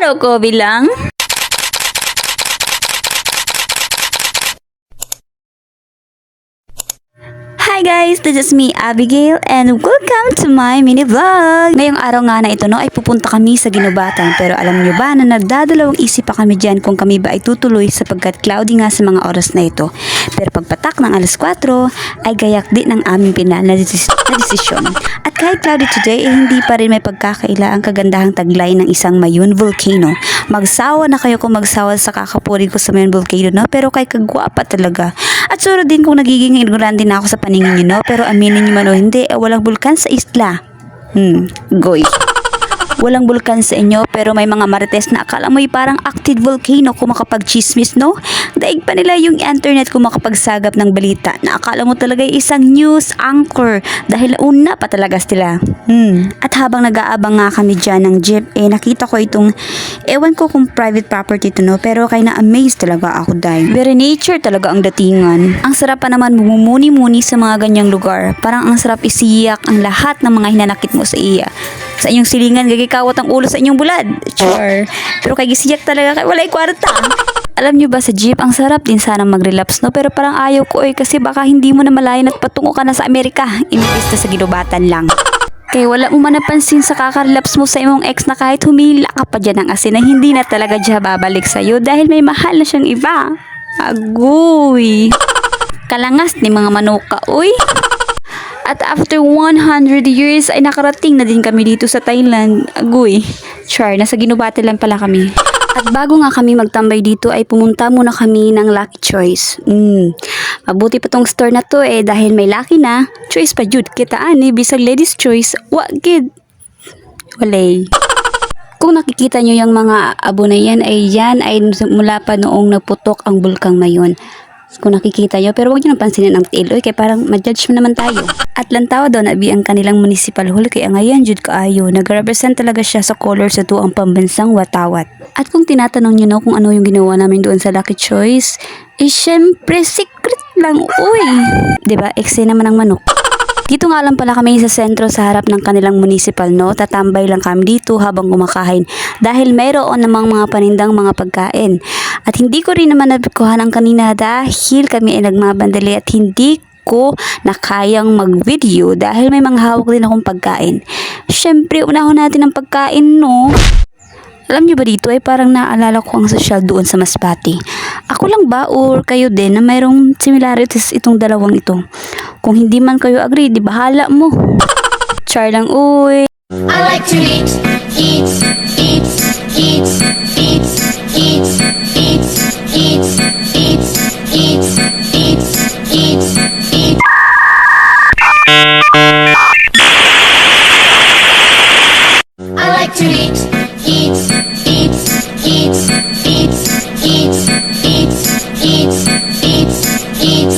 Hello, Kobe lang. Hi guys, this is me, Abigail, and welcome to my mini vlog. Ngayong araw nga na ito ay pupunta kami sa Ginubatan, pero alam nyo ba na nagdadalawang isip pa kami dyan kung kami ba ay tutuloy sapagkat cloudy nga sa mga oras na ito. Pero pagpatak ng alas 4 ay gayak din ng aming pinal na desisyon. At kahit cloudy today, hindi pa rin may pagkakaila ang kagandahang taglay ng isang Mayon volcano. Magsawa na kayo kung magsawa sa kakapuri ko sa Mayon volcano, no? Pero kay kagwapa talaga. At suro din kung nagiging ignorante na ako sa paningin nyo, no? Pero aminin nyo man o hindi, walang bulkan sa isla. Goy. Walang bulkan sa inyo pero may mga marites na akala mo'y parang active volcano kung makapag-chismis, no? Daig pa nila yung internet kung makapagsagap ng balita na akala mo talaga isang news anchor dahil una pa talaga sila. At habang nag-aabang nga kami dyan ng jeep, nakita ko itong, ewan ko kung private property to, no? Pero kaya na-amaze talaga ako dahil very nature talaga ang datingan. Ang sarap pa naman mumuni-muni sa mga ganyang lugar. Parang ang sarap isiyak ang lahat ng mga hinanakit mo sa iya. Sa inyong silingan, gagikawat ang ulo sa inyong bulad. Char. Pero kay gisiyak talaga, kay walay kwarta. Alam nyo ba sa jeep, ang sarap din sana mag-relapse, no? Pero parang ayaw ko kasi baka hindi mo na malayan at patungo ka na sa Amerika. Imbis na sa Ginubatan lang. Kaya wala mo man napansin sa kakarelaps mo sa imong ex na kahit humila ka pa dyan ng asin na hindi na talaga dyan babalik sa'yo dahil may mahal na siyang iba. Agoy. Kalangas ni mga manuka, uy. At after 100 years ay nakarating na din kami dito sa Thailand. Agoy. Char, nasa Ginubatan lang pala kami. At bago nga kami magtambay dito ay pumunta muna kami ng Lucky Choice. Mabuti pa tong store na to dahil may lucky na. Choice pa jud kitaan bisag ladies choice. Wagid. Walay. Kung nakikita nyo yung mga abo na yan ay mula pa noong nagputok ang bulkang Mayon. Kung nakikita nyo, pero huwag nyo nang pansinin ang tiil, kaya parang ma-judge naman tayo. At lantawa daw na ang kanilang municipal hall, kaya ngayon jud kaayo, nag-represent talaga siya sa color sa tuang pambansang watawat. At kung tinatanong nyo no, kung ano yung ginawa namin doon sa Lucky Choice, syempre secret lang, uy! Diba, eksena naman ang manok. Dito nga lang pala kami sa sentro sa harap ng kanilang municipal, no? Tatambay lang kami dito habang kumakain dahil mayroon namang mga panindang mga pagkain. At hindi ko rin naman nakuha ng kanina dahil kami ay nagmabandali at hindi ko na kayang mag-video dahil may mga hawak din akong pagkain. Siyempre, unahon natin ang pagkain, no? Alam niyo ba dito ay parang naalala ko ang sosyal doon sa Masbate. Ako lang ba or kayo din na mayroong similarities itong dalawang ito? Kung hindi man kayo agree, di bahala mo. Char lang, uy. I like to eat, eat, eat, eat, eat, eat, eat, eat, eat, eat, eat, eat, eat. I like to eat, eat, eat, eat, eat, eat, eat, eat, eat, eat,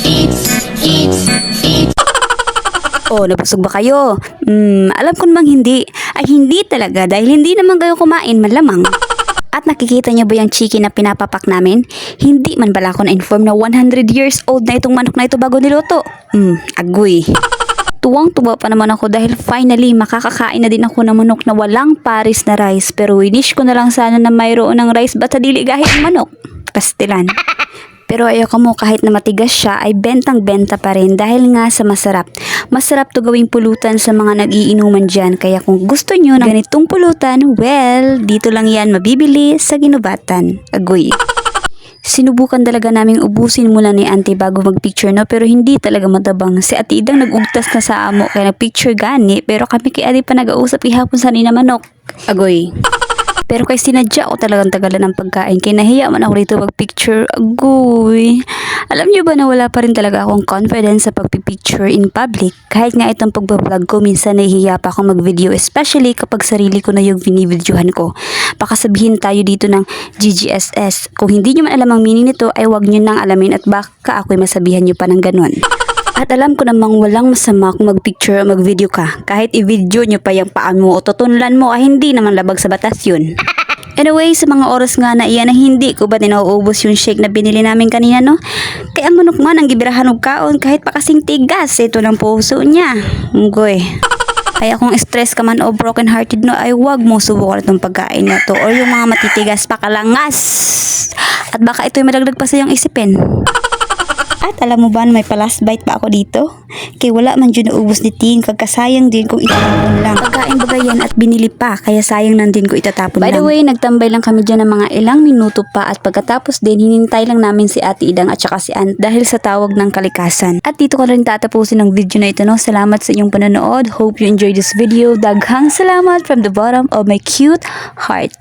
eat, eat, eat. Oh, nabusog ba kayo? Alam ko namang hindi. Ay hindi talaga dahil hindi naman kayo kumain, malamang. At nakikita niyo ba yung chicken na pinapapak namin? Hindi man pala ako na-inform na 100 years old na itong manok na ito bago niluto. Agoy. Tuwang-tuwa pa naman ako dahil finally makakakain na din ako ng manok na walang paris na rice. Pero winish ko na lang sana na mayroon ng rice basta dili gahit manok. Pastilan. Pero ayoko mo kahit na matigas siya ay bentang-benta pa rin dahil nga sa masarap. Masarap to gawing pulutan sa mga nag-iinuman dyan. Kaya kung gusto nyo ng ganitong pulutan, well, dito lang yan mabibili sa Ginubatan. Agoy. Sinubukan talaga naming ubusin mula ni auntie bago mag-picture, no? Pero hindi talaga matabang. Si ate Idang nag-ugtas na sa amo kaya nag-picture gani. Pero kami kay ate pa nag-uusap ihapon sa nina manok. Agoy. Pero kay sinadya ko talagang tagalan ng pagkain. Kaya nahiya man ako rito mag-picture. Agoy. Alam niyo ba na wala pa rin talaga akong confidence sa pag-picture in public? Kahit nga itong pag-vlog ko, minsan nahihiya pa akong mag-video. Especially kapag sarili ko na yung binibidyohan ko. Baka sabihin tayo dito ng GGSS. Kung hindi niyo man alam ang meaning nito, ay wag niyo nang alamin at baka ako'y masabihan niyo pa ng ganun. At alam ko namang walang masama kung mag-picture o mag-video ka. Kahit i-video nyo pa yung paan mo o tutunlan mo ay hindi naman labag sa batas yun. Anyway, sa mga oras nga na iyan na hindi ko ba nauubos yung shake na binili namin kanina, no? Kaya ang manok man ang gibirahan og kaon kahit pa kasing tigas ito ng puso niya. Ngoy. Kaya kung stress ka man o broken hearted no, ay huwag mo subukan itong pagkain na to or yung mga matitigas pakalangas. At baka ito'y madagdag pa sa iyong isipin. At alam mo ba na may palas bite pa ako dito? Kaya wala man dyan naubos ni Ting, kagkasayang din kung itatapon lang. Pagkain bagay yan at binili pa, kaya sayang nan din ko itatapon lang. By the way, nagtambay lang kami dyan ng mga ilang minuto pa at pagkatapos din, hinintay lang namin si Ate Idang at saka si Aunt dahil sa tawag ng kalikasan. At dito ko rin tatapusin ang video na ito no. Salamat sa inyong panonood. Hope you enjoyed this video. Daghang salamat from the bottom of my cute heart.